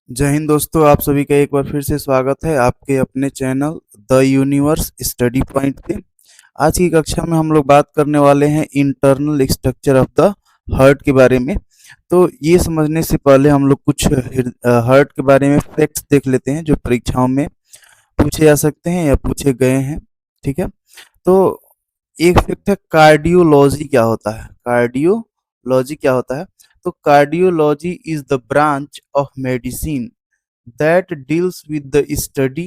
जय हिंद दोस्तों, आप सभी का एक बार फिर से स्वागत है आपके अपने channel the universe study point पे। आज की कक्षा में हम लोग बात करने वाले हैं internal structure of the heart के बारे में। तो ये समझने से पहले हम लोग कुछ हार्ट के बारे में फैक्ट्स देख लेते हैं जो परीक्षाओं में पूछे जा सकते हैं या पूछे गए हैं। ठीक है, तो एक फैक्ट है कार्डियोलॉजी क्या होता है। कार्डियोलॉजी क्या होता है? तो cardiology is the branch of medicine that deals with the study,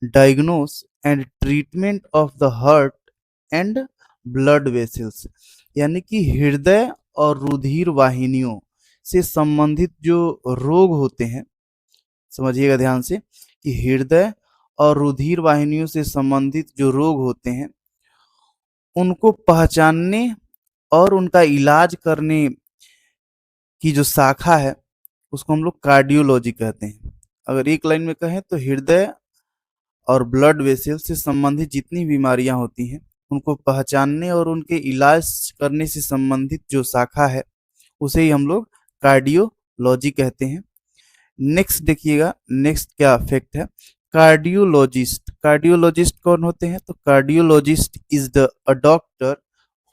diagnose and treatment of the heart and blood vessels। यानी कि हृदय और रुधिर वाहिनियों से संबंधित जो रोग होते हैं, समझिएगा ध्यान से कि हृदय और रुधिर वाहिनियों से संबंधित जो रोग होते हैं उनको पहचानने और उनका इलाज करने की जो शाखा है उसको हम लोग कार्डियोलॉजी कहते हैं। अगर एक लाइन में कहें तो हृदय और ब्लड वेसल से संबंधित जितनी बीमारियां होती हैं उनको पहचानने और उनके इलाज करने से संबंधित जो शाखा है उसे ही हम लोग कार्डियोलॉजी कहते हैं। नेक्स्ट देखिएगा, नेक्स्ट क्या फैक्ट है। कार्डियोलॉजिस्ट, कार्डियोलॉजिस्ट कौन होते हैं? तो cardiologist is the a doctor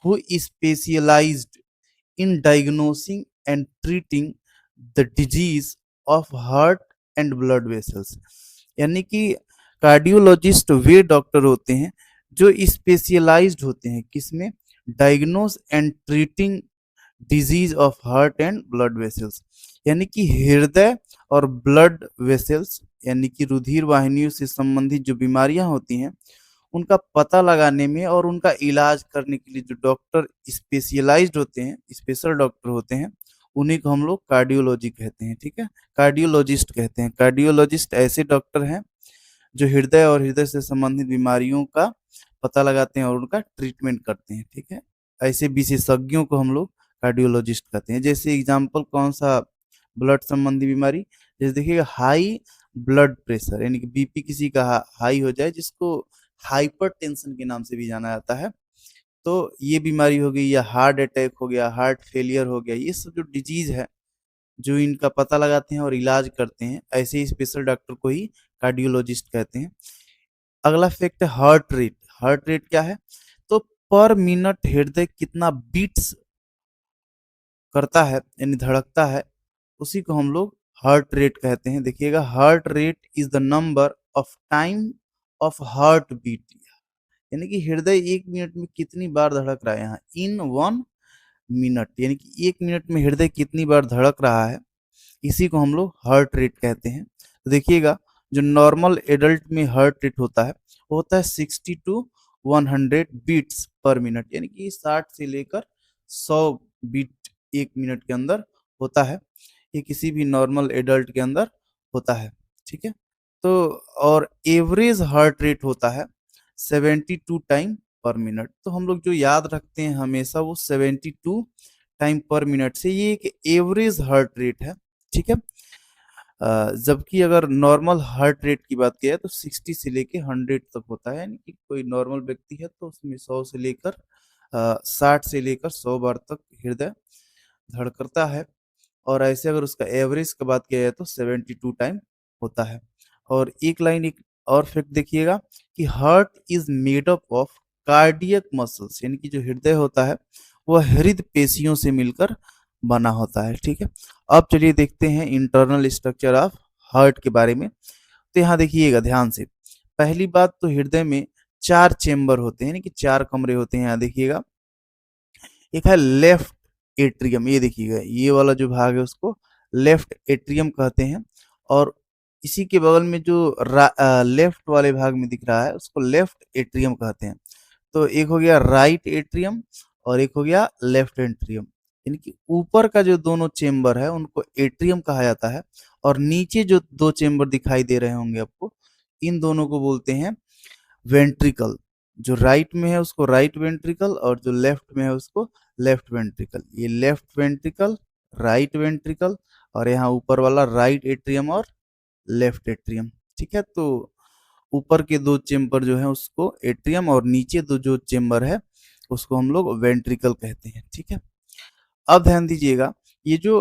who specialized in diagnosing and treating the disease of heart and blood vessels। यानी कि कार्डियोलॉजिस्ट वे डॉक्टर होते हैं जो स्पेशलाइज्ड होते हैं किसमें? Diagnose and treating disease of heart and blood vessels. यानी कि हृदय और ब्लड वेसल्स यानी कि रुधिर वाहिनियों से संबंधित जो बीमारियां होती हैं उनका पता लगाने में और उनका इलाज करने के लिए जो डॉक्टर स्पेशलाइज्ड होते हैं, स्पेशल डॉक्टर होते हैं, उन्हीं को हम लोग कार्डियोलॉजी कहते हैं। ठीक है, कार्डियोलॉजिस्ट कहते हैं। कार्डियोलॉजिस्ट ऐसे डॉक्टर हैं जो हृदय और हृदय से संबंधित बीमारियों का पता लगाते हैं और उनका ट्रीटमेंट करते हैं। ठीक है, ऐसे विशेषज्ञों को हम लोग कार्डियोलॉजिस्ट कहते हैं। जैसे एग्जाम्पल कौन सा? ब्लड संबंधी बीमारी, जैसे देखिएगा हाई ब्लड प्रेशर यानी कि बीपी किसी का हाई हो जाए जिसको हाइपरटेंशन के नाम से भी जाना जाता है, तो ये बीमारी हो गई, या हार्ट अटैक हो गया, हार्ट फेलियर हो गया, ये सब जो डिजीज है जो इनका पता लगाते हैं और इलाज करते हैं, ऐसे ही स्पेशल डॉक्टर को ही कार्डियोलॉजिस्ट कहते हैं। अगला फैक्ट है हार्ट रेट। हार्ट रेट क्या है? तो पर मिनट हृदय कितना बीट्स करता है यानी धड़कता है, उसी को हम लोग हार्ट रेट कहते हैं। देखिएगा, heart rate is the number of time of heart beat, यानी कि हृदय एक मिनट में कितनी बार धड़क रहा है, यहाँ इन 1 मिनट, यानी कि एक मिनट में हृदय कितनी बार धड़क रहा है, इसी को हम लोग हार्ट रेट कहते हैं। तो देखिएगा, जो नॉर्मल एडल्ट में हार्ट रेट होता है वो होता है 60 to 100 बीट्स पर मिनट, यानी कि 60 से लेकर 100 बीट एक मिनट के अंदर होता है। ये किसी भी नॉर्मल एडल्ट के अंदर होता है। ठीक है, तो और एवरेज हार्ट रेट होता है 72 टाइम पर मिनट। तो हम लोग जो याद रखते हैं हमेशा वो 72 टाइम पर मिनट से, ये एक एवरेज हार्ट रेट है। ठीक है, जबकि अगर नॉर्मल हार्ट रेट की बात किया तो 60 से लेकर 100 तक होता है, यानी कि कोई नॉर्मल व्यक्ति है तो उसमें 100 से लेकर 60 से लेकर 100 बार तक हृदय धड़कता है। और ऐसे अगर उसका एवरेज का बात किया जाए तो 72 टाइम होता है। और एक लाइन एक और फैक्ट देखिएगा कि heart is made up of cardiac muscles, यानी कि जो हृदय होता है वह हृदय पेशियों से मिलकर बना होता है। ठीक है, अब चलिए देखते हैं इंटरनल स्ट्रक्चर ऑफ हार्ट के बारे में। तो यहाँ देखिएगा ध्यान से, पहली बात तो हृदय में 4 चेम्बर होते हैं, यानी कि 4 कमरे होते हैं। यहाँ देखिएगा, एक है लेफ्ट एट्रियम, ये देखिएगा ये वाला जो भाग है उसको लेफ्ट एट्रियम कहते हैं। और इसी के बगल में जो लेफ्ट वाले भाग में दिख रहा है उसको लेफ्ट एट्रियम कहते हैं। तो एक हो गया राइट एट्रियम और एक हो गया लेफ्ट एट्रियम, यानी कि ऊपर का जो दोनों चेम्बर है उनको एट्रियम कहा जाता है, और नीचे जो 2 चेम्बर दिखाई दे रहे होंगे आपको, इन दोनों को बोलते हैं वेंट्रिकल। जो राइट में है उसको राइट वेंट्रिकल और जो लेफ्ट में है उसको लेफ्ट वेंट्रिकल। ये लेफ्ट वेंट्रिकल, राइट वेंट्रिकल, और यहाँ ऊपर वाला राइट एट्रियम और लेफ्ट एट्रियम। ठीक है, तो ऊपर के 2 चेम्बर जो है उसको एट्रियम और नीचे दो जो चेम्बर है उसको हम लोग वेंट्रिकल कहते हैं। ठीक है, अब ध्यान दीजिएगा, ये जो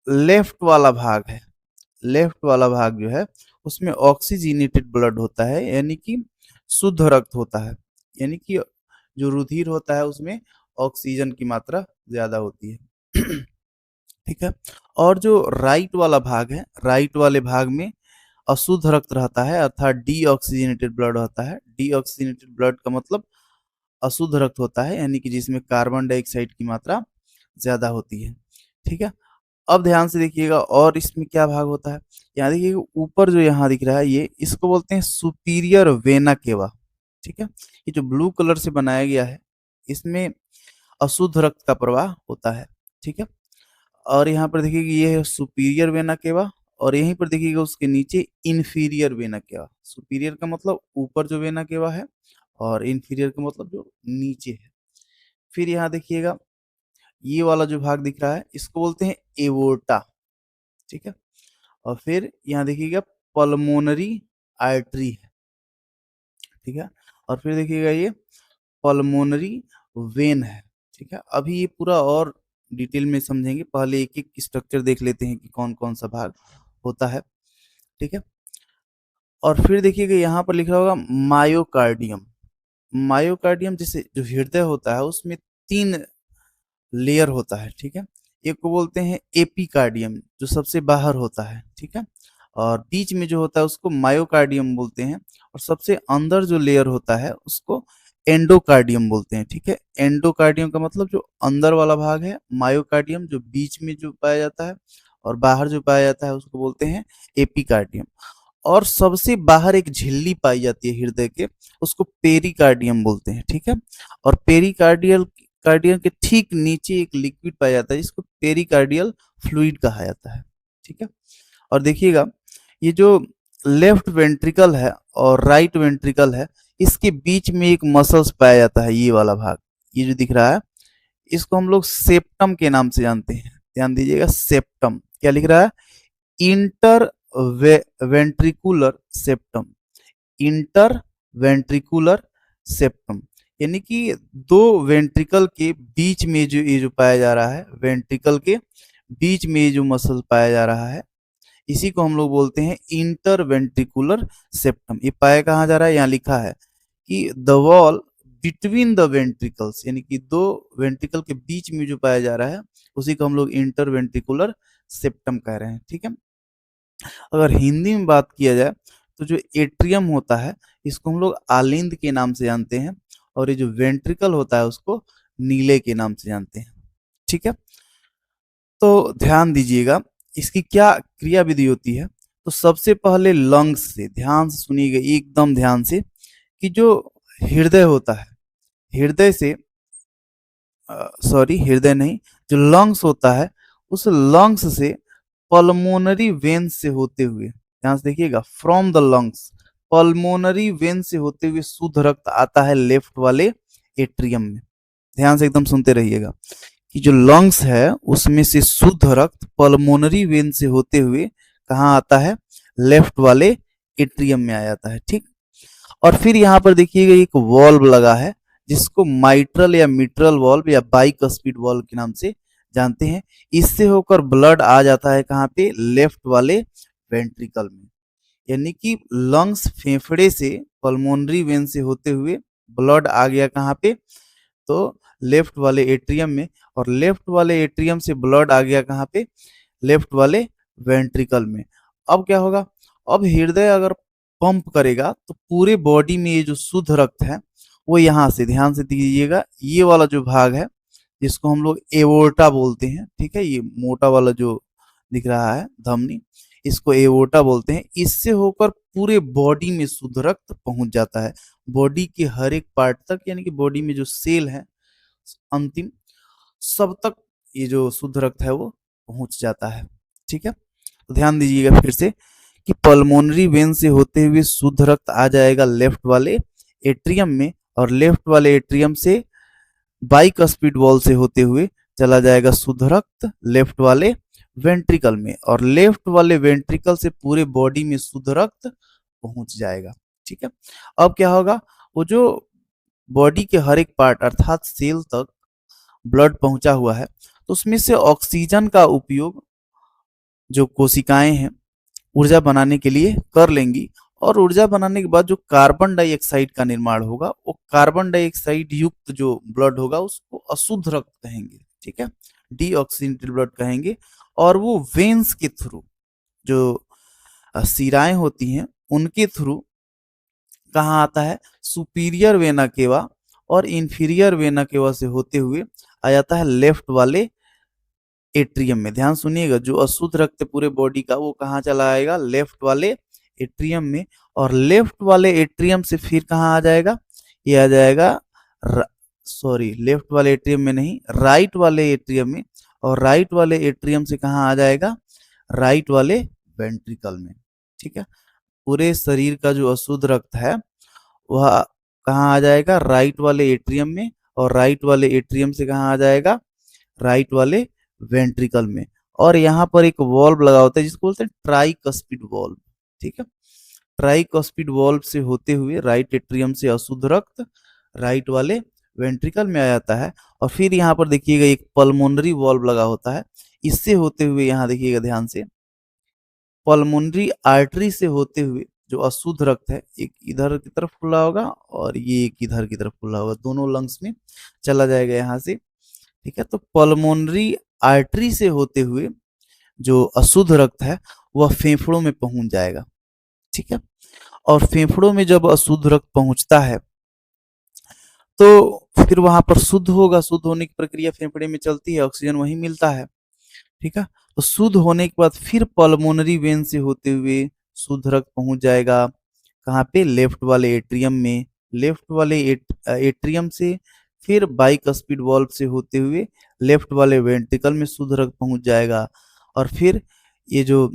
लेफ्ट वाला भाग है लेफ्ट वाला भाग जो है उसमें ऑक्सीजनेटेड ब्लड होता है, यानी कि शुद्ध रक्त होता है, यानी कि जो रुधिर होता है उसमें ऑक्सीजन की मात्रा ज्यादा होती है। ठीक है। और जो राइट वाला भाग है, राइट वाले भाग में अशुद्ध रक्त रहता है, अर्थात डीऑक्सीजनेटेड ब्लड होता है। डीऑक्सीजनेटेड ब्लड का मतलब अशुद्ध रक्त होता है, यानी कि जिसमें कार्बन डाइऑक्साइड की मात्रा ज्यादा होती है। ठीक है। अब ध्यान से देखिएगा और इसमें क्या भाग होता है। यहाँ देखिएगा ऊपर जो यहाँ दिख रहा है, ये इसको बोलते हैं सुपीरियर वेना केवा। ठीक है। ये जो ब्लू कलर से बनाया गया है इसमें अशुद्ध रक्त का प्रवाह होता है। ठीक है। और यहाँ पर देखिएगा ये है सुपीरियर वेना केवा, और यहीं पर देखिएगा उसके नीचे इंफीरियर वेना केवा। सुपीरियर का मतलब ऊपर जो वेना केवा है, और इंफीरियर का मतलब जो नीचे है। फिर यहाँ देखिएगा ये वाला जो भाग दिख रहा है इसको बोलते हैं एवोर्टा। ठीक है। और फिर यहाँ देखिएगा पल्मोनरी आर्टरी है। ठीक है। और फिर देखिएगा ये पल्मोनरी वेन है। ठीक है। अभी ये पूरा और डिटेल में समझेंगे, पहले एक एक स्ट्रक्चर देख लेते हैं कि कौन कौन सा भाग होता है। ठीक है। और फिर देखिएगा यहाँ पर लिखा होगा मायोकार्डियम। मायोकार्डियम जैसे जो हृदय होता है उसमें 3 लेयर होता है। ठीक है। एक को बोलते हैं एपिकार्डियम जो सबसे बाहर होता है। ठीक है। और बीच में जो होता है उसको मायोकार्डियम बोलते हैं, और सबसे अंदर जो लेयर होता है उसको एंडोकार्डियम बोलते हैं। ठीक है। एंडोकार्डियम का मतलब जो अंदर वाला भाग है, मायोकार्डियम जो बीच में जो पाया जाता है, और बाहर जो पाया जाता है उसको बोलते हैं एपिकार्डियम। और सबसे बाहर एक झिल्ली पाई जाती है हृदय के, उसको पेरिकार्डियम बोलते हैं। ठीक है। और पेरिकार्डियल कार्डियम के ठीक नीचे एक लिक्विड पाया जाता है जिसको पेरिकार्डियल फ्लूइड कहा जाता है। ठीक है। और देखिएगा ये जो लेफ्ट वेंट्रिकल है और राइट वेंट्रिकल है, इसके बीच में एक मसल्स पाया जाता है, ये वाला भाग, ये जो दिख रहा है इसको हम लोग सेप्टम के नाम से जानते हैं। ध्यान दीजिएगा, सेप्टम क्या लिख रहा है, inter ventricular septum. Inter ventricular septum यानी कि 2 वेंट्रिकल के बीच में जो ये जो पाया जा रहा है, वेंट्रिकल के बीच में ये जो मसल पाया जा रहा है, इसी को हम लोग बोलते हैं इंटर वेंट्रिकुलर सेप्टम। ये पाया कहाँ जा रहा है, यहाँ लिखा है कि the wall between the ventricles, यानी कि 2 वेंट्रिकल के बीच में जो पाया जा रहा है उसी को हम लोग इंटर वेंट्रिकुलर सेप्टम कह रहे हैं। ठीक है। अगर हिंदी में बात किया जाए तो जो एट्रियम होता है इसको हम लोग आलिंद के नाम से जानते हैं, और ये जो वेंट्रिकल होता है उसको नीले के नाम से जानते हैं। ठीक है। तो ध्यान दीजिएगा इसकी क्या क्रिया विधि होती है। तो सबसे पहले लंग्स से, ध्यान से सुनिएगा एकदम ध्यान से, कि जो हृदय होता है, हृदय से सॉरी हृदय नहीं, जो लंग्स होता है उस लंग्स से पल्मोनरी वेन से होते हुए, ध्यान से देखिएगा, from the lungs pulmonary vein से होते हुए शुद्ध रक्त आता है लेफ्ट वाले एट्रियम में। ध्यान से एकदम सुनते रहिएगा कि जो लंग्स है उसमें से शुद्ध रक्त पल्मोनरी वेन से होते हुए कहाँ आता है, लेफ्ट वाले एट्रियम में आ जाता है। ठीक। और फिर यहाँ पर देखिएगा एक वॉल्व लगा है जिसको माइट्रल या मिट्रल वॉल्व या बाइकस्पिड वॉल्व के नाम से जानते हैं। इससे होकर ब्लड आ जाता है कहाँ पे, लेफ्ट वाले वेंट्रिकल में। यानी कि लंग्स, फेफड़े से पल्मोनरी वेन से होते हुए ब्लड आ गया कहाँ पे, तो लेफ्ट वाले एट्रियम में, और लेफ्ट वाले एट्रियम से ब्लड आ गया कहाँ पे, लेफ्ट वाले वेंट्रिकल में। अब क्या होगा, अब हृदय अगर पंप करेगा तो पूरे बॉडी में ये जो शुद्ध रक्त है वो यहाँ से, ध्यान से दीजिएगा, ये वाला जो भाग है जिसको हम लोग एवोर्टा बोलते हैं। ठीक है। ये मोटा वाला जो दिख रहा है धमनी, इसको एवोर्टा बोलते हैं। इससे होकर पूरे बॉडी में शुद्ध रक्त पहुंच जाता है, बॉडी के हर एक पार्ट तक, यानी कि बॉडी में जो सेल है अंतिम सब तक ये जो शुद्ध रक्त है वो पहुंच जाता है। ठीक है। तो ध्यान दीजिएगा फिर से कि पल्मोनरी वेन से होते हुए शुद्ध रक्त आ जाएगा लेफ्ट वाले एट्रियम में, और लेफ्ट वाले एट्रियम से बाइकस्पिड वॉल से होते हुए चला जाएगा शुद्ध रक्त लेफ्ट वाले वेंट्रिकल में, और लेफ्ट वाले वेंट्रिकल से पूरे बॉडी में शुद्ध रक्त पहुंच जाएगा। ठीक है। अब क्या होगा, वो जो बॉडी के हर एक पार्ट अर्थात सेल तक ब्लड पहुंचा हुआ है तो उसमें से ऑक्सीजन का उपयोग जो कोशिकाएं हैं ऊर्जा बनाने के लिए कर लेंगी। और ऊर्जा बनाने के बाद जो कार्बन डाइऑक्साइड का निर्माण होगा, वो कार्बन डाइऑक्साइड युक्त जो ब्लड होगा उसको अशुद्ध रक्त कहेंगे, ठीक है, डीऑक्सीनेटेड ब्लड कहेंगे। और वो वेन्स के थ्रू, जो शिराएं होती हैं उनके थ्रू कहाँ आता है, सुपीरियर वेना केवा और इंफीरियर वेना केवा से होते हुए आ जाता है लेफ्ट वाले एट्रियम में। ध्यान सुनिएगा, जो अशुद्ध रक्त पूरे बॉडी का वो कहाँ चला आएगा, लेफ्ट वाले एट्रियम में। और लेफ्ट वाले एट्रियम से फिर कहाँ आ जाएगा, ये आ जाएगा सॉरी, लेफ्ट वाले एट्रियम में नहीं, राइट वाले एट्रियम में। और राइट वाले एट्रियम से कहाँ आ जाएगा, राइट वाले वेंट्रिकल में, ठीक है। पूरे शरीर का जो अशुद्ध रक्त है वह कहाँ आ जाएगा, राइट वाले एट्रियम में। और राइट वाले एट्रियम से कहाँ आ जाएगा, राइट वाले वेंट्रिकल में। और यहाँ पर एक वॉल्व लगा होता है जिसको बोलते हैं ट्राइकस्पिड वॉल्व, ठीक है। ट्राइकस्पिड वॉल्व से होते हुए राइट एट्रियम से अशुद्ध रक्त राइट वाले वेंट्रिकल में आ जाता है। और फिर यहाँ पर देखिएगा एक पल्मोनरी वॉल्व लगा होता है, इससे होते हुए यहाँ देखिएगा ध्यान से, पल्मोनरी आर्टरी से होते हुए जो अशुद्ध रक्त है, एक इधर की तरफ खुला होगा और ये एक इधर की तरफ खुला होगा, दोनों लंग्स में चला जाएगा यहाँ से, ठीक है। तो पल्मोनरी आर्टरी से होते हुए जो अशुद्ध रक्त है वह फेफड़ों में पहुंच जाएगा, ठीक है। और फेफड़ों में जब अशुद्ध रक्त पहुंचता है तो फिर वहां पर शुद्ध होगा, शुद्ध होने की प्रक्रिया फेफड़े में चलती है, ऑक्सीजन वहीं मिलता है, ठीक है। तो शुद्ध होने के बाद फिर पल्मोनरी वेन से होते हुए शुद्ध रक्त पहुंच जाएगा कहाँ पे, लेफ्ट वाले एट्रियम में। लेफ्ट वाले एट्रियम से फिर बाइकस्पिड वॉल्व से होते हुए लेफ्ट वाले वेंट्रिकल में शुद्ध रक्त पहुंच जाएगा। और फिर ये जो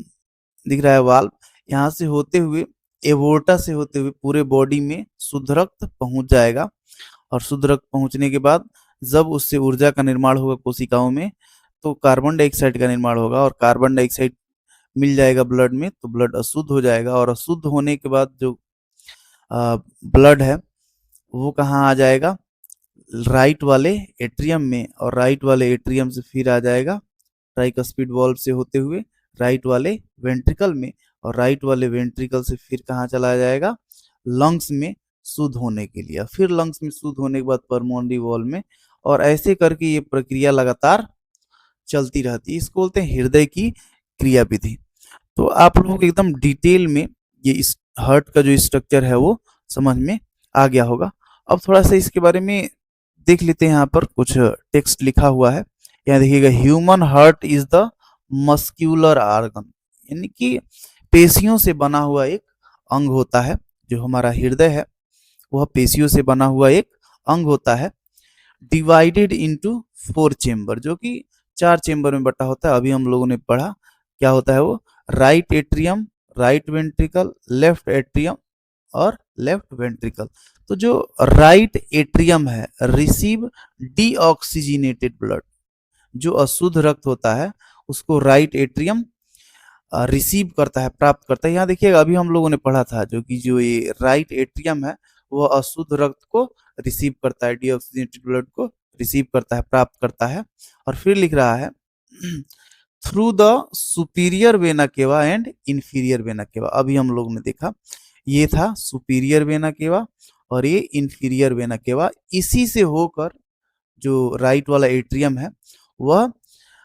दिख रहा है वाल्व, यहाँ से होते हुए एवोर्टा से होते हुए पूरे बॉडी में शुद्ध रक्त पहुंच जाएगा। और शुद्ध रक्त पहुंचने के बाद जब उससे ऊर्जा का निर्माण होगा कोशिकाओं में, तो कार्बन डाइऑक्साइड का निर्माण होगा। और कार्बन डाइऑक्साइड मिल जाएगा ब्लड में, तो ब्लड अशुद्ध हो जाएगा। और अशुद्ध होने के बाद जो ब्लड है वो कहाँ आ जाएगा, राइट वाले एट्रियम में। और राइट वाले एट्रियम से फिर आ जाएगा ट्राइकस्पिड वॉल्व से होते हुए राइट वाले वेंट्रिकल में। और राइट वाले वेंट्रिकल से फिर कहाँ चला जाएगा, लंग्स में शुद्ध होने के लिए। फिर लंग्स में शुद्ध होने के बाद पल्मोनरी वॉल्व में। और ऐसे करके ये प्रक्रिया लगातार चलती रहती है, इसको बोलते हैं हृदय की क्रिया विधि। तो आप लोगों को एकदम डिटेल में ये इस हार्ट का जो स्ट्रक्चर है वो समझ में आ गया होगा। अब थोड़ा सा इसके बारे में देख लेते हैं, यहाँ पर कुछ टेक्स्ट लिखा हुआ है। यहाँ देखिएगा, human heart is the muscular organ, यानी कि पेशियों से बना हुआ एक अंग होता है। जो हमारा हृदय है वह पेशियों से बना हुआ एक अंग होता है, डिवाइडेड इनटू 4 चेम्बर, जो कि 4 चेम्बर में बटा होता है। अभी हम लोगों ने पढ़ा क्या होता है वो, right atrium, right ventricle, left atrium और लेफ्ट वेंट्रिकल। तो जो राइट एट्रियम है, रिसीव डीऑक्सीजनेटेड ब्लड, जो अशुद्ध रक्त होता है उसको राइट एट्रियम रिसीव करता है, प्राप्त करता है। यहाँ देखिएगा, अभी हम लोगों ने पढ़ा था जो कि जो ये राइट एट्रियम है वह अशुद्ध रक्त को रिसीव करता है, डीऑक्सीजनेटेड ब्लड को रिसीव करता है, प्राप्त करता है। और फिर लिख रहा है through the superior vena cava and inferior vena केवा। अभी हम लोग ने देखा ये था सुपीरियर वेना केवा और ये इंफीरियर वेना केवा। इसी से होकर जो राइट वाला एट्रियम है वह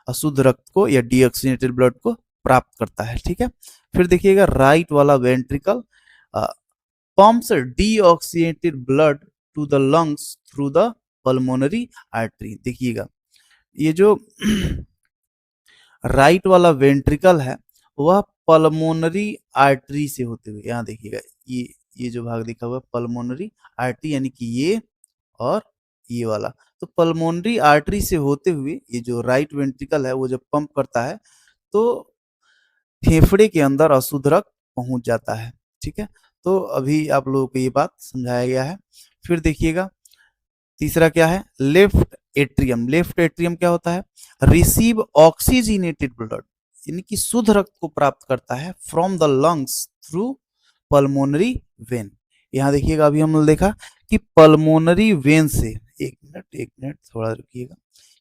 अशुद्ध रक्त को या डीऑक्सीजनेटेड ब्लड को प्राप्त करता है, ठीक है। फिर देखिएगा, राइट वाला ventricle pumps deoxygenated blood to the lungs through the pulmonary artery. देखिएगा, ये जो राइट वाला वेंट्रिकल है वह पल्मोनरी आर्टरी से होते हुए, यहाँ देखिएगा ये जो भाग दिखा हुआ है पल्मोनरी आर्टरी, यानी कि ये और ये वाला। तो पल्मोनरी आर्टरी से होते हुए ये जो राइट वेंट्रिकल है वो जब पंप करता है तो फेफड़े के अंदर अशुद्ध रक्त पहुंच जाता है, ठीक है। तो अभी आप लोगों को ये बात समझाया गया है। फिर देखिएगा, तीसरा क्या है, लेफ्ट एट्रियम। लेफ्ट एट्रियम क्या होता है, रिसीव ऑक्सीजनेटेड ब्लड, यानी कि शुद्ध रक्त को प्राप्त करता है from the lungs through pulmonary vein. यहाँ देखिएगा, अभी हमने देखा कि पल्मोनरी वेन से, एक मिनट थोड़ा रुकिएगा,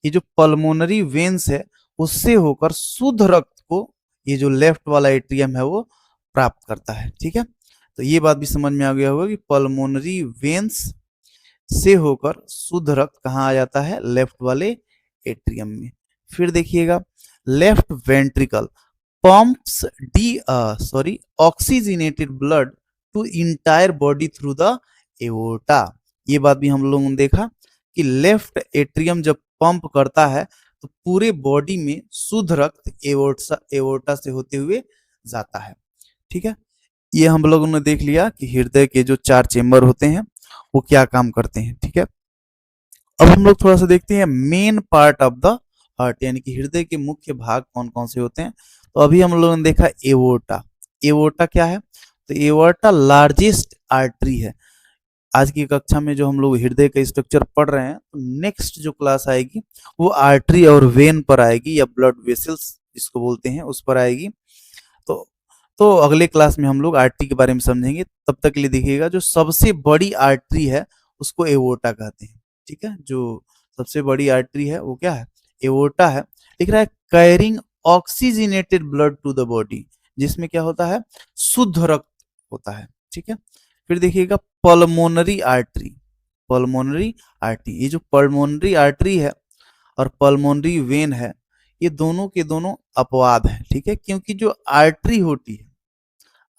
ये जो पल्मोनरी वेन्स है उससे होकर शुद्ध रक्त को ये जो लेफ्ट वाला एट्रियम है वो प्राप्त करता है। ठीक है, तो ये बात भी समझ में आ गया होगा कि पल्मोनरी वेन्स से होकर शुद्ध रक्त कहाँ आ जाता है, लेफ्ट वाले एट्रियम में। फिर देखिएगा left ventricle pumps oxygenated blood to entire body through the aorta. ये बात भी हम लोगों ने देखा कि लेफ्ट एट्रियम जब पंप करता है तो पूरे बॉडी में शुद्ध रक्त एओर्टा से होते हुए जाता है। ठीक है, ये हम लोगों ने देख लिया कि हृदय के जो 4 चेम्बर होते हैं वो क्या काम करते हैं। ठीक है, अब हम लोग थोड़ा सा देखते हैं main part of the heart, यानी कि हृदय के मुख्य भाग कौन कौन से होते हैं। तो अभी हम लोगों ने देखा एओर्टा। एओर्टा क्या है, तो एओर्टा लार्जेस्ट आर्टरी है। आज की कक्षा में जो हम लोग हृदय का स्ट्रक्चर पढ़ रहे हैं, तो नेक्स्ट जो क्लास आएगी वो आर्टरी और वेन पर आएगी, या ब्लड वेसल्स जिसको बोलते हैं उस पर आएगी। तो अगले क्लास में हम लोग आर्टरी के बारे में समझेंगे। तब तक के लिए देखिएगा, जो सबसे बड़ी आर्टरी है उसको एओर्टा कहते हैं। ठीक है, जो सबसे बड़ी आर्टरी है वो क्या है, एओर्टा है। लिख रहा है carrying oxygenated blood to the body, जिसमें क्या होता है, शुद्ध रक्त होता है। ठीक है, फिर देखिएगा पल्मोनरी आर्टरी। पल्मोनरी आर्टरी, ये जो पल्मोनरी आर्टरी है और पल्मोनरी वेन है, ये दोनों के दोनों अपवाद है। ठीक है, क्योंकि जो आर्टरी होती है,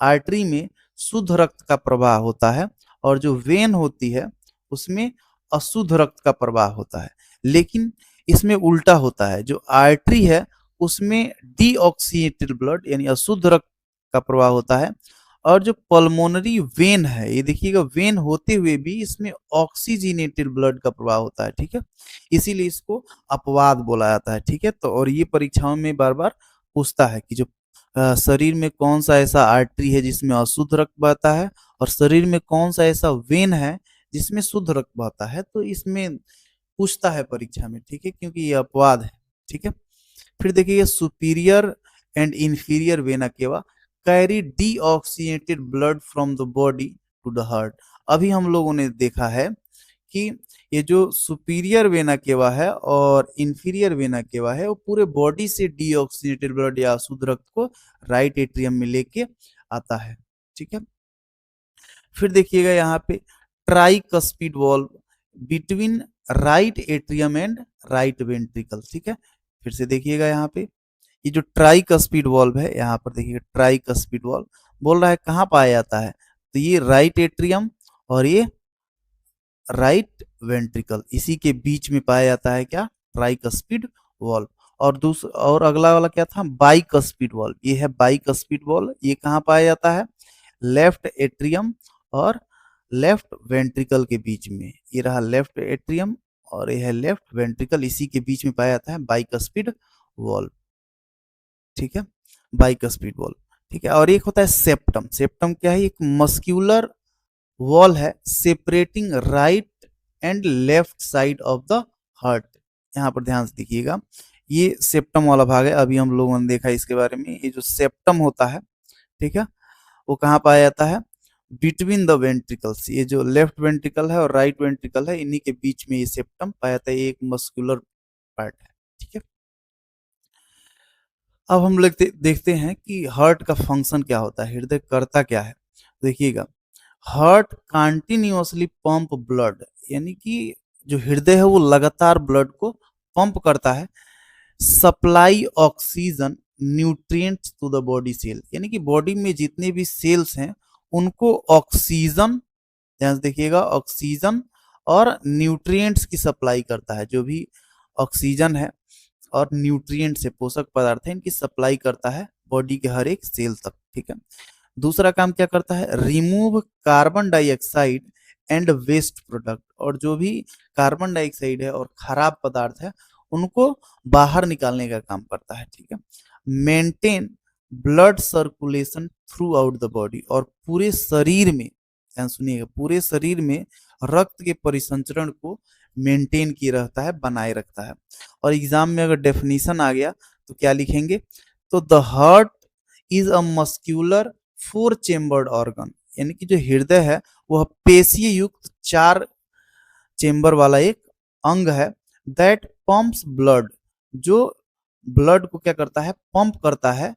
आर्टरी में शुद्ध रक्त का प्रवाह होता है, और जो वेन होती है उसमें अशुद्ध रक्त का प्रवाह होता है। लेकिन इसमें उल्टा होता है, जो आर्टरी है उसमें डीऑक्सीनेटेड ब्लड यानी अशुद्ध रक्त का प्रवाह होता है, और जो पल्मोनरी वेन है, ये देखिएगा वेन होते हुए भी इसमें ऑक्सीजनेटेड ब्लड का प्रवाह होता है। ठीक है, इसीलिए इसको अपवाद बोला जाता है। ठीक है, तो और ये परीक्षाओं में बार बार पूछता है कि जो शरीर में कौन सा ऐसा आर्टरी है जिसमें अशुद्ध रक्त बहता है, और शरीर में कौन सा ऐसा वेन है जिसमें शुद्ध रक्त बहता है। तो इसमें पूछता है परीक्षा में। ठीक है, क्योंकि ये अपवाद है। ठीक है, फिर देखिए superior and inferior vena cava carry deoxygenated blood from the body to the heart. अभी हम लोगों ने देखा है कि ये जो सुपीरियर वेना केवा है और इंफीरियर वेना केवा है, वो पूरे बॉडी से डीऑक्सीनेटेड ब्लड या शुद्ध रक्त को राइट एट्रियम में लेके आता है। ठीक है, फिर देखिएगा यहाँ पे tricuspid valve between right atrium and right ventricle. ठीक है, फिर से देखिएगा यहाँ पे ये जो ट्राइकस्पिड वॉल्व है, यहाँ पर देखिएगा ट्राइकस्पिड वॉल्व बोल रहा है कहाँ पाया जाता है, तो ये राइट एट्रियम और ये राइट वेंट्रिकल, इसी के बीच में पाया जाता है क्या, ट्राइकस्पिड वॉल्व। और दूसरा और अगला वाला क्या था, बाइकस्पिड वॉल्व। ये है बाइकस्पिड वॉल्व, ये कहाँ पाया जाता है, लेफ्ट एट्रियम और लेफ्ट वेंट्रिकल के बीच में। ये रहा लेफ्ट एट्रियम और ये है लेफ्ट वेंट्रिकल, इसी के बीच में पाया जाता है बाइकस्पिड वॉल्व। ठीक है, बाइकस्पिड वॉल्व। ठीक है, और एक होता है सेप्टम। सेप्टम क्या है, एक मस्क्यूलर वॉल है separating right and left side of the heart. यहाँ पर ध्यान से देखिएगा, ये सेप्टम वाला भाग है। अभी हम लोगों ने देखा इसके बारे में। ये जो सेप्टम होता है, ठीक है, वो कहाँ पाया जाता है, बिटवीन द वेंट्रिकल्स। ये जो लेफ्ट वेंट्रिकल है और राइट वेंट्रिकल है, इन्हीं के बीच में ये सेप्टम पाया जाता है। ये एक मस्कुलर पार्ट है। ठीक है, अब हम लोग देखते हैं कि हार्ट का फंक्शन क्या होता है, हृदय करता क्या है। देखिएगा, हार्ट कंटिन्यूअसली पंप ब्लड, यानी कि जो हृदय है वो लगातार ब्लड को पंप करता है, supply oxygen nutrients to the body cell, यानी कि बॉडी में जितने भी सेल्स हैं उनको ऑक्सीजन, ध्यान से देखिएगा, ऑक्सीजन और न्यूट्रिएंट्स की सप्लाई करता है। जो भी ऑक्सीजन है और न्यूट्रिएंट्स है, पोषक पदार्थ है, इनकी सप्लाई करता है बॉडी के हर एक सेल तक। ठीक है, दूसरा काम क्या करता है, remove carbon dioxide and waste product, और जो भी कार्बन डाइऑक्साइड है और खराब पदार्थ है उनको बाहर निकालने का काम करता है। ठीक है, maintain blood circulation through out the body, और पूरे शरीर में, ध्यान सुनिएगा, पूरे शरीर में रक्त के परिसंचरण को मेंटेन किए रहता है, बनाए रखता है। और एग्जाम में अगर डेफिनेशन आ गया तो क्या लिखेंगे, तो the heart is a muscular 4 chambered organ, यानी कि जो हृदय है वह पेशीय युक्त 4 चेम्बर वाला एक अंग है, दैट पंप्स ब्लड, जो ब्लड को क्या करता है, पंप करता है,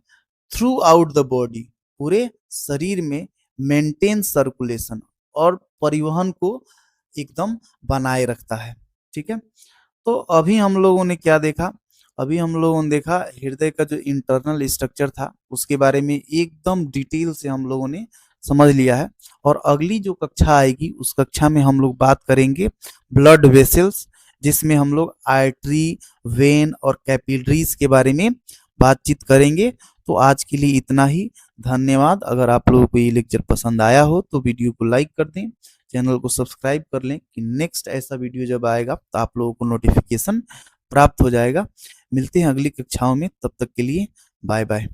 थ्रू आउट द बॉडी, पूरे शरीर में मेंटेन सर्कुलेशन और परिवहन को एकदम बनाए रखता है। ठीक है, तो अभी हम लोगों ने क्या देखा, अभी हम लोगों ने देखा हृदय का जो इंटरनल स्ट्रक्चर था उसके बारे में एकदम डिटेल से हम लोगों ने समझ लिया है। और अगली जो कक्षा आएगी उस कक्षा में हम लोग बात करेंगे ब्लड वेसल्स, जिसमें हम लोग आर्टरी, वेन और कैपिलरीज के बारे में बातचीत करेंगे। तो आज के लिए इतना ही, धन्यवाद। अगर आप लोगों को ये लेक्चर पसंद आया हो तो वीडियो को लाइक कर दें, चैनल को सब्सक्राइब कर लें कि नेक्स्ट ऐसा वीडियो जब आएगा तो आप लोगों को नोटिफिकेशन प्राप्त हो जाएगा। मिलते हैं अगली कक्षाओं में, तब तक के लिए बाय बाय।